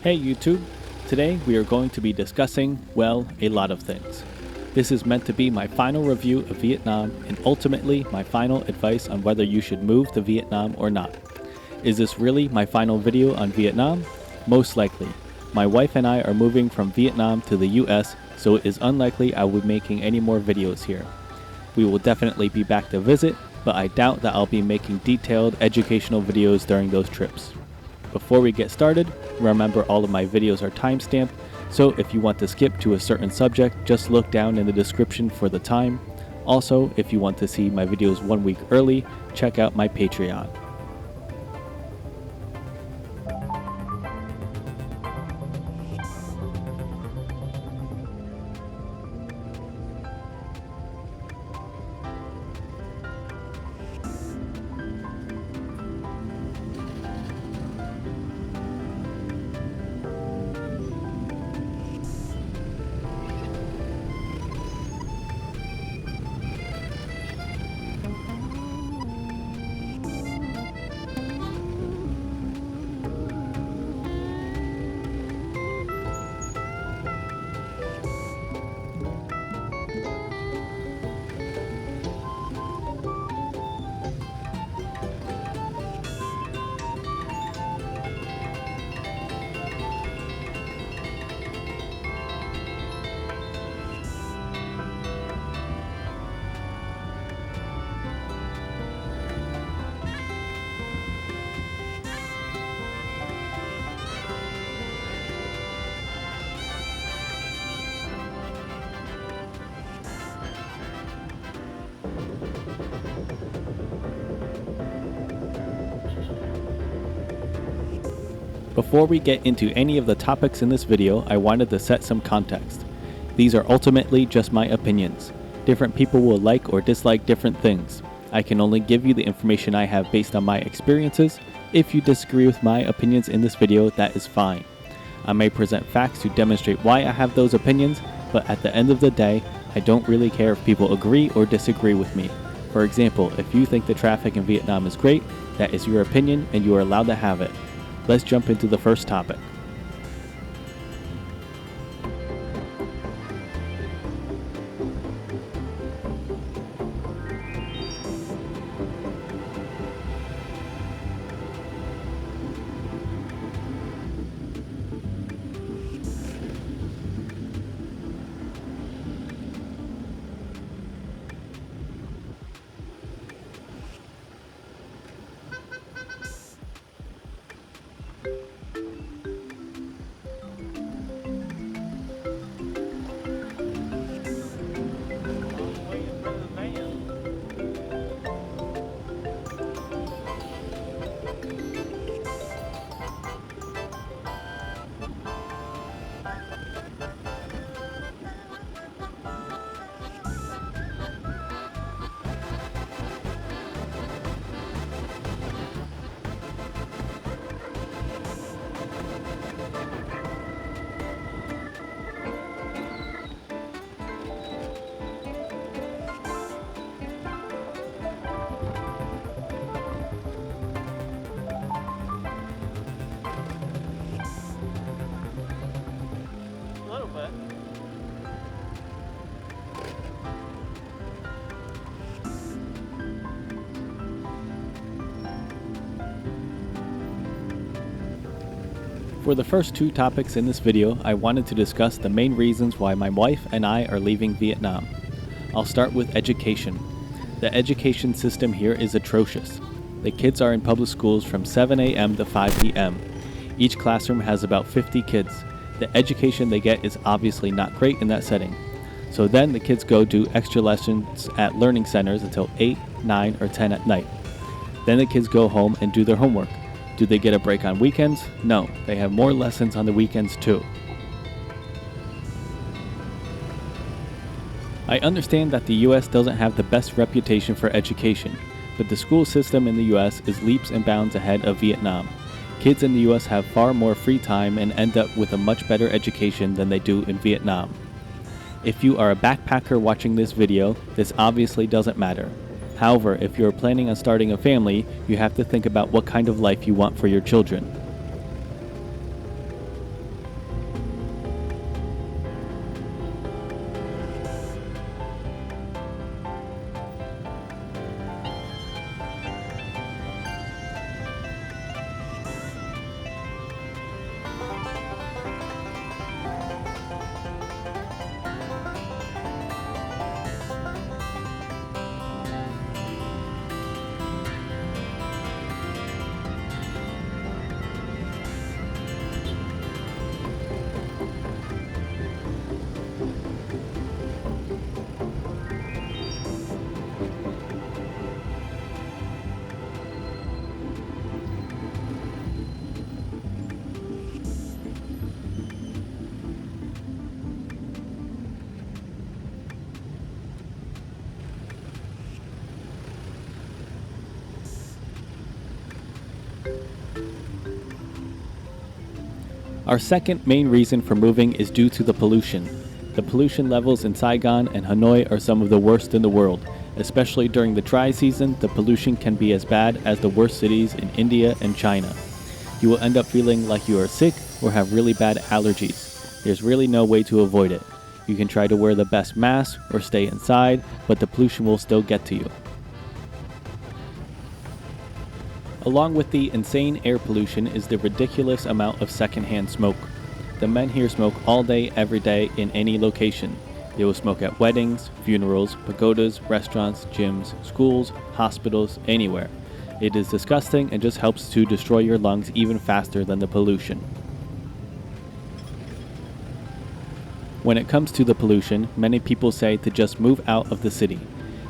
Hey YouTube! Today we are going to be discussing, well, a lot of things. This is meant to be my final review of Vietnam and ultimately my final advice on whether you should move to Vietnam or not. Is this really my final video on Vietnam? Most likely. My wife and I are moving from Vietnam to the US, so it is unlikely I will be making any more videos here. We will definitely be back to visit, but I doubt that I'll be making detailed educational videos during those trips. Before we get started, remember all of my videos are timestamped, so if you want to skip to a certain subject, just look down in the description for the time. Also, if you want to see my videos 1 week early, check out my Patreon. Before we get into any of the topics in this video, I wanted to set some context. These are ultimately just my opinions. Different people will like or dislike different things. I can only give you the information I have based on my experiences. If you disagree with my opinions in this video, that is fine. I may present facts to demonstrate why I have those opinions, but at the end of the day, I don't really care if people agree or disagree with me. For example, if you think the traffic in Vietnam is great, that is your opinion and you are allowed to have it. Let's jump into the first topic. For the first two topics in this video, I wanted to discuss the main reasons why my wife and I are leaving Vietnam. I'll start with education. The education system here is atrocious. The kids are in public schools from 7 a.m. to 5 p.m. Each classroom has about 50 kids. The education they get is obviously not great in that setting. So then the kids go do extra lessons at learning centers until 8, 9, or 10 at night. Then the kids go home and do their homework. Do they get a break on weekends? No, they have more lessons on the weekends too. I understand that the US doesn't have the best reputation for education, but the school system in the US is leaps and bounds ahead of Vietnam. Kids in the US have far more free time and end up with a much better education than they do in Vietnam. If you are a backpacker watching this video, this obviously doesn't matter. However, if you're planning on starting a family, you have to think about what kind of life you want for your children. Our second main reason for moving is due to the pollution. The pollution levels in Saigon and Hanoi are some of the worst in the world. Especially during the dry season, the pollution can be as bad as the worst cities in India and China. You will end up feeling like you are sick or have really bad allergies. There's really no way to avoid it. You can try to wear the best mask or stay inside, but the pollution will still get to you. Along with the insane air pollution is the ridiculous amount of secondhand smoke. The men here smoke all day, every day, in any location. They will smoke at weddings, funerals, pagodas, restaurants, gyms, schools, hospitals, anywhere. It is disgusting and just helps to destroy your lungs even faster than the pollution. When it comes to the pollution, many people say to just move out of the city.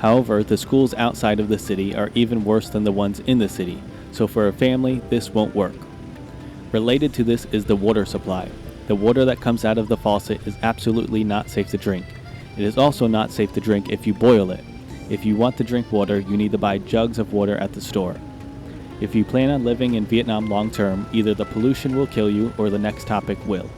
However, the schools outside of the city are even worse than the ones in the city, so for a family, this won't work. Related to this is the water supply. The water that comes out of the faucet is absolutely not safe to drink. It is also not safe to drink if you boil it. If you want to drink water, you need to buy jugs of water at the store. If you plan on living in Vietnam long term, either the pollution will kill you or the next topic will.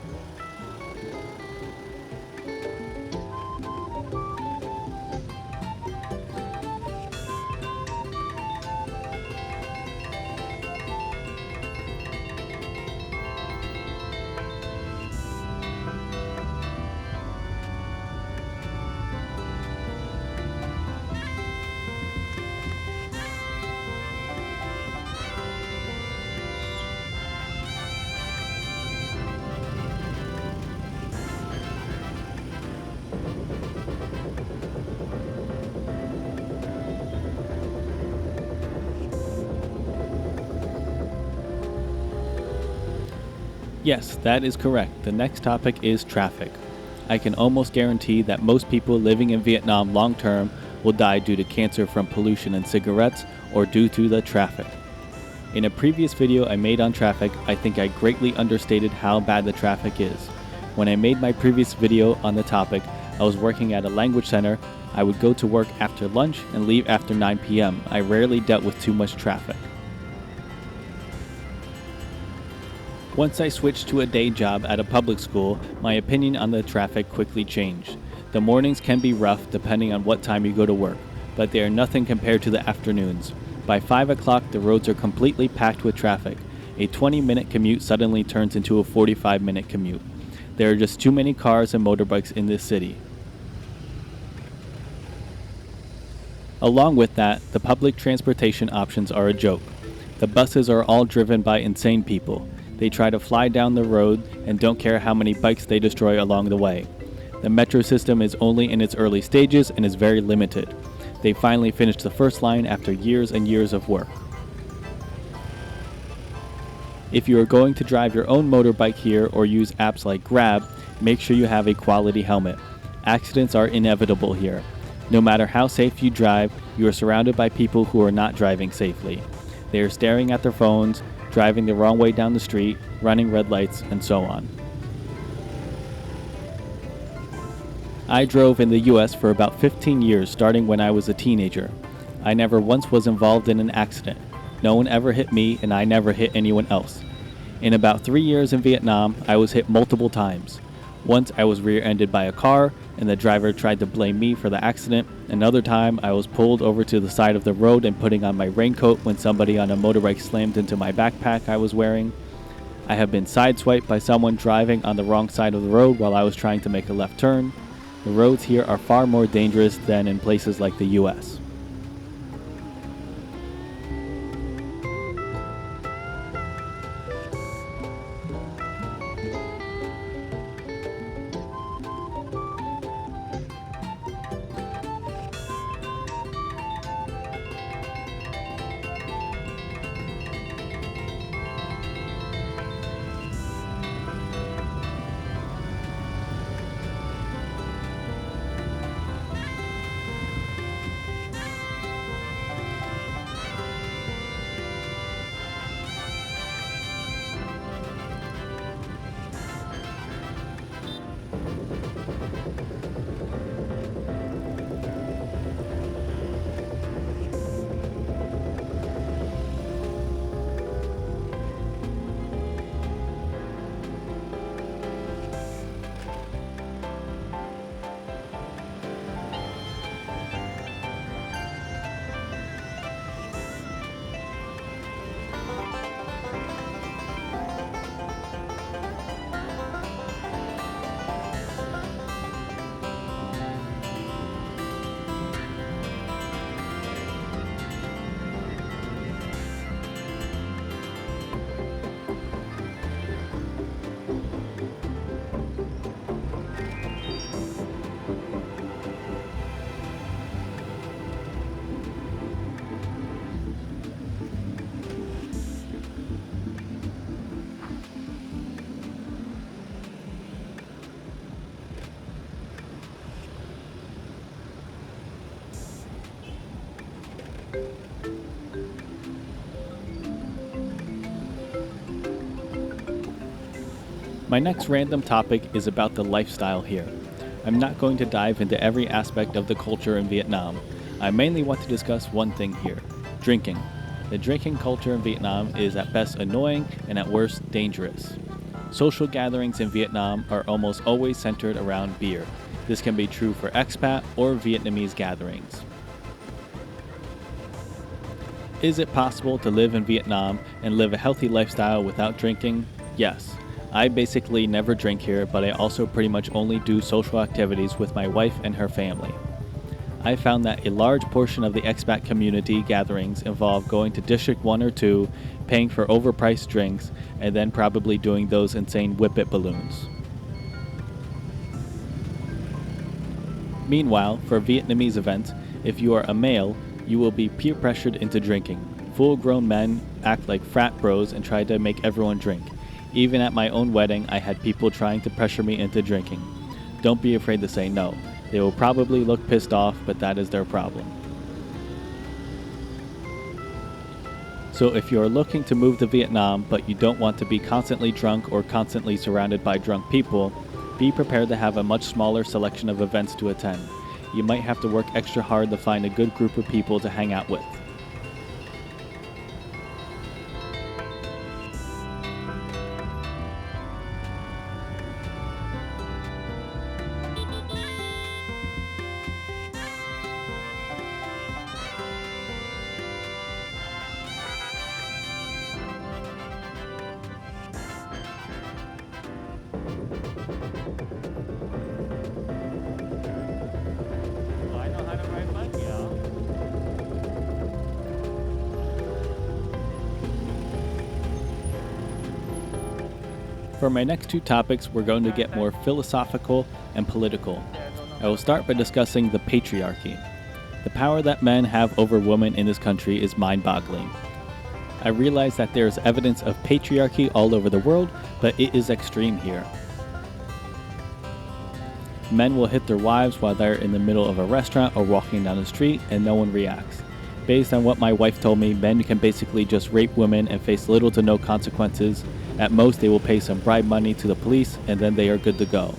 Yes, that is correct. The next topic is traffic. I can almost guarantee that most people living in Vietnam long term will die due to cancer from pollution and cigarettes or due to the traffic. In a previous video I made on traffic, I think I greatly understated how bad the traffic is. When I made my previous video on the topic, I was working at a language center. I would go to work after lunch and leave after 9 p.m. I rarely dealt with too much traffic. Once I switched to a day job at a public school, my opinion on the traffic quickly changed. The mornings can be rough depending on what time you go to work, but they are nothing compared to the afternoons. By 5 o'clock, the roads are completely packed with traffic. A 20-minute commute suddenly turns into a 45-minute commute. There are just too many cars and motorbikes in this city. Along with that, the public transportation options are a joke. The buses are all driven by insane people. They try to fly down the road and don't care how many bikes they destroy along the way. The metro system is only in its early stages and is very limited. They finally finished the first line after years and years of work. If you are going to drive your own motorbike here or use apps like Grab, make sure you have a quality helmet. Accidents are inevitable here. No matter how safe you drive, you are surrounded by people who are not driving safely. They are staring at their phones, driving the wrong way down the street, running red lights, and so on. I drove in the US for about 15 years, starting when I was a teenager. I never once was involved in an accident. No one ever hit me, and I never hit anyone else. In about 3 years in Vietnam, I was hit multiple times. Once I was rear-ended by a car, and the driver tried to blame me for the accident. Another time, I was pulled over to the side of the road and putting on my raincoat when somebody on a motorbike slammed into my backpack I was wearing. I have been sideswiped by someone driving on the wrong side of the road while I was trying to make a left turn. The roads here are far more dangerous than in places like the US. My next random topic is about the lifestyle here. I'm not going to dive into every aspect of the culture in Vietnam. I mainly want to discuss one thing here: drinking. The drinking culture in Vietnam is at best annoying and at worst dangerous. Social gatherings in Vietnam are almost always centered around beer. This can be true for expat or Vietnamese gatherings. Is it possible to live in Vietnam and live a healthy lifestyle without drinking? Yes. I basically never drink here, but I also pretty much only do social activities with my wife and her family. I found that a large portion of the expat community gatherings involve going to District 1 or 2, paying for overpriced drinks, and then probably doing those insane whip-it balloons. Meanwhile, for Vietnamese events, if you are a male, you will be peer pressured into drinking. Full-grown men act like frat bros and try to make everyone drink. Even at my own wedding, I had people trying to pressure me into drinking. Don't be afraid to say no. They will probably look pissed off, but that is their problem. So if you are looking to move to Vietnam, but you don't want to be constantly drunk or constantly surrounded by drunk people, be prepared to have a much smaller selection of events to attend. You might have to work extra hard to find a good group of people to hang out with. For my next two topics, we're going to get more philosophical and political. I will start by discussing the patriarchy. The power that men have over women in this country is mind-boggling. I realize that there is evidence of patriarchy all over the world, but it is extreme here. Men will hit their wives while they're in the middle of a restaurant or walking down the street, and no one reacts. Based on what my wife told me, men can basically just rape women and face little to no consequences. At most, they will pay some bribe money to the police, and then they are good to go.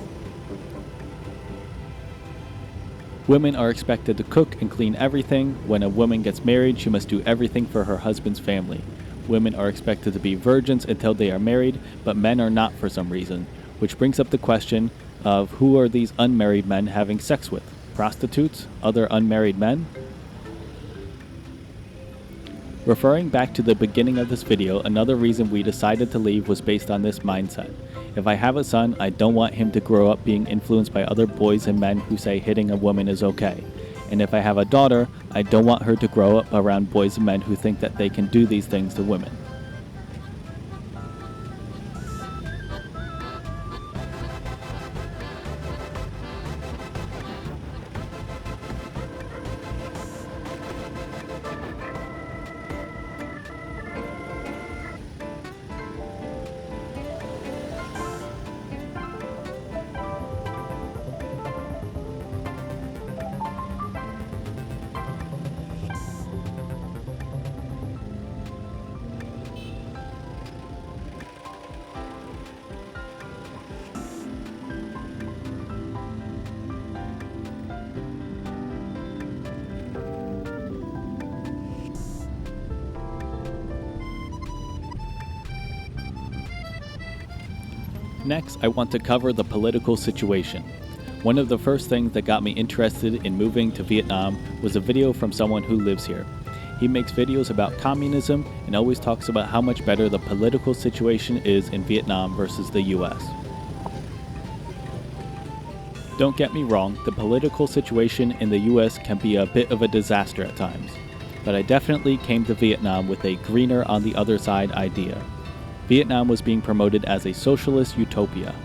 Women are expected to cook and clean everything. When a woman gets married, she must do everything for her husband's family. Women are expected to be virgins until they are married, but men are not for some reason, which brings up the question of who are these unmarried men having sex with? Prostitutes? Other unmarried men? Referring back to the beginning of this video, another reason we decided to leave was based on this mindset. If I have a son, I don't want him to grow up being influenced by other boys and men who say hitting a woman is okay. And if I have a daughter, I don't want her to grow up around boys and men who think that they can do these things to women. Next, I want to cover the political situation. One of the first things that got me interested in moving to Vietnam was a video from someone who lives here. He makes videos about communism and always talks about how much better the political situation is in Vietnam versus the US. Don't get me wrong, the political situation in the US can be a bit of a disaster at times, but I definitely came to Vietnam with a greener on the other side idea. Vietnam was being promoted as a socialist utopia.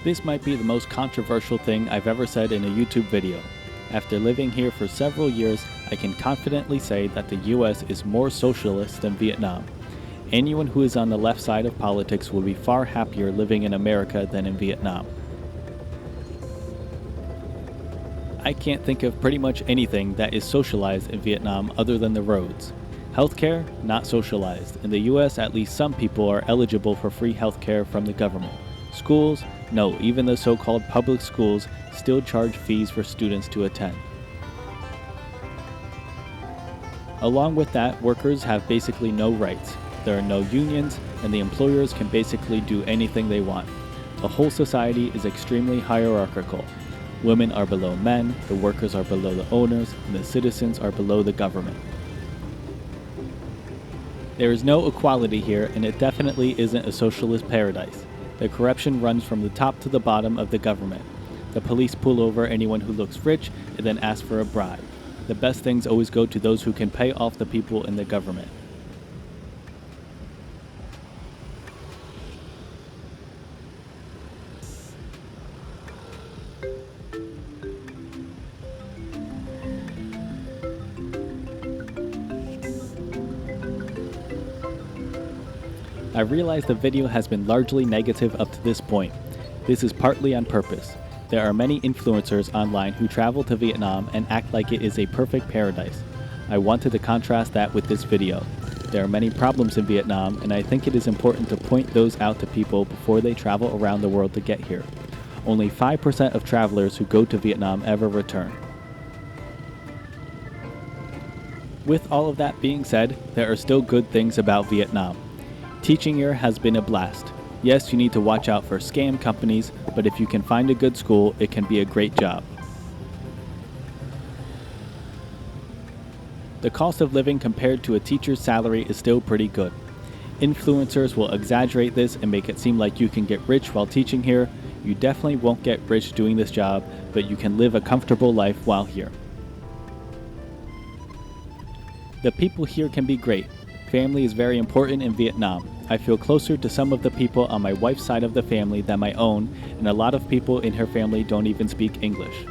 This might be the most controversial thing I've ever said in a YouTube video. After living here for several years, I can confidently say that the US is more socialist than Vietnam. Anyone who is on the left side of politics will be far happier living in America than in Vietnam. I can't think of pretty much anything that is socialized in Vietnam other than the roads. Healthcare, not socialized. In the US, at least some people are eligible for free healthcare from the government. Schools, no, even the so-called public schools still charge fees for students to attend. Along with that, workers have basically no rights. There are no unions, and the employers can basically do anything they want. The whole society is extremely hierarchical. Women are below men, the workers are below the owners, and the citizens are below the government. There is no equality here, and it definitely isn't a socialist paradise. The corruption runs from the top to the bottom of the government. The police pull over anyone who looks rich and then ask for a bribe. The best things always go to those who can pay off the people in the government. I realize the video has been largely negative up to this point. This is partly on purpose. There are many influencers online who travel to Vietnam and act like it is a perfect paradise. I wanted to contrast that with this video. There are many problems in Vietnam, and I think it is important to point those out to people before they travel around the world to get here. Only 5% of travelers who go to Vietnam ever return. With all of that being said, there are still good things about Vietnam. Teaching here has been a blast. Yes, you need to watch out for scam companies, but if you can find a good school, it can be a great job. The cost of living compared to a teacher's salary is still pretty good. Influencers will exaggerate this and make it seem like you can get rich while teaching here. You definitely won't get rich doing this job, but you can live a comfortable life while here. The people here can be great. Family is very important in Vietnam. I feel closer to some of the people on my wife's side of the family than my own, and a lot of people in her family don't even speak English.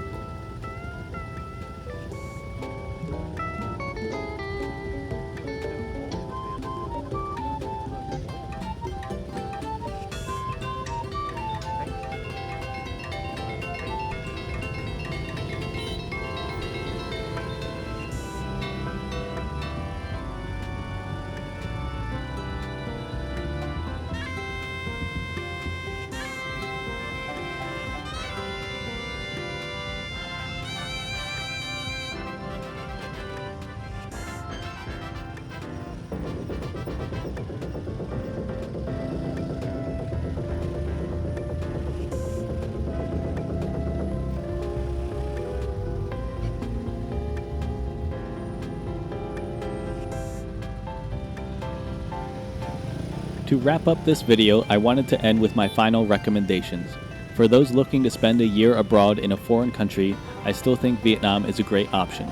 To wrap up this video, I wanted to end with my final recommendations. For those looking to spend a year abroad in a foreign country, I still think Vietnam is a great option.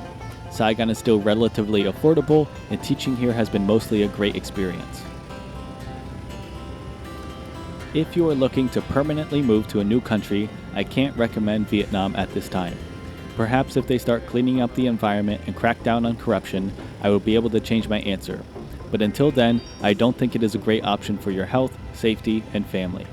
Saigon is still relatively affordable, and teaching here has been mostly a great experience. If you are looking to permanently move to a new country, I can't recommend Vietnam at this time. Perhaps if they start cleaning up the environment and crack down on corruption, I will be able to change my answer. But until then, I don't think it is a great option for your health, safety, and family.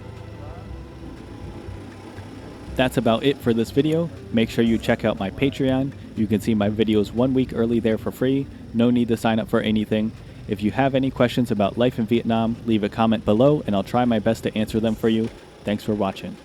That's about it for this video. Make sure you check out my Patreon. You can see my videos 1 week early there for free. No need to sign up for anything. If you have any questions about life in Vietnam, leave a comment below and I'll try my best to answer them for you. Thanks for watching.